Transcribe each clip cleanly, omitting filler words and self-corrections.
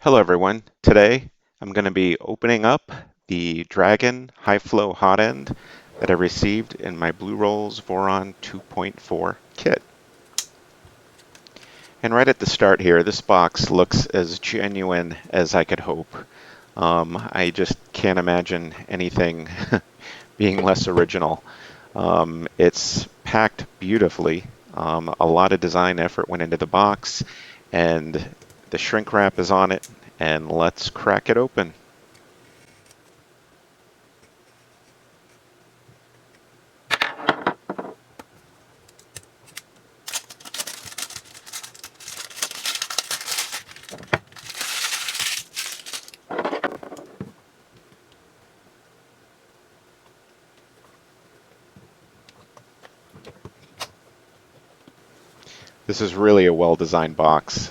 Hello everyone. Today I'm going to be opening up the Dragon High Flow Hotend that I received in my Blurolls Voron 2.4 kit. And right at the start here, this box looks as genuine as I could hope. I just can't imagine anything being less original. It's packed beautifully. A lot of design effort went into the box, and the shrink wrap is on it, and let's crack it open. This is really a well-designed box,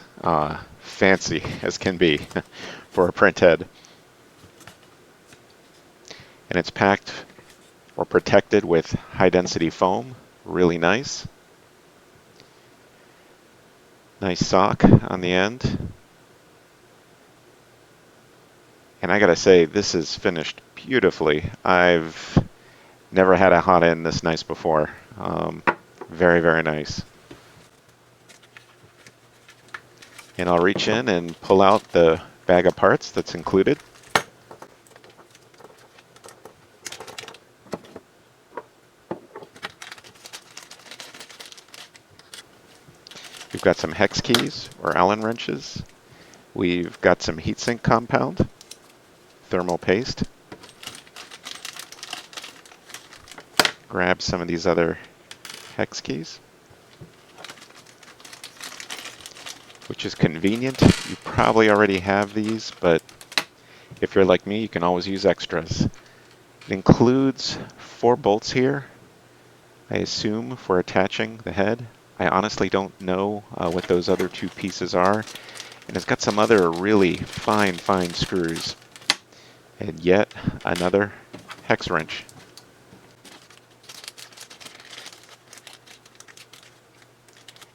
fancy as can be for a print head. And it's packed or protected with high-density foam, really nice. Nice sock on the end. And I gotta say, this is finished beautifully. I've never had a Hotend this nice before. Very, very nice. And I'll reach in and pull out the bag of parts that's included. We've got some hex keys or Allen wrenches. We've got some heatsink compound, thermal paste. Grab some of these other hex keys, which is convenient. You probably already have these, but if you're like me, you can always use extras. It includes 4 bolts here, I assume, for attaching the head. I honestly don't know what those other 2 pieces are. And it's got some other really fine screws. And yet another hex wrench.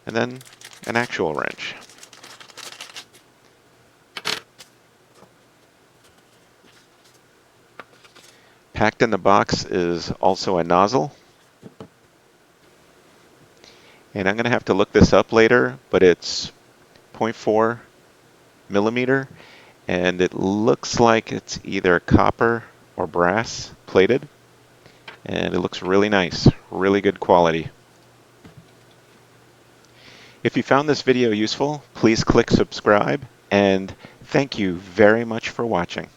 And then an actual wrench. Packed in the box is also a nozzle. And I'm going to have to look this up later, but it's 0.4 millimeter, and it looks like it's either copper or brass plated, and it looks really nice, really good quality. If you found this video useful, please click subscribe, and thank you very much for watching.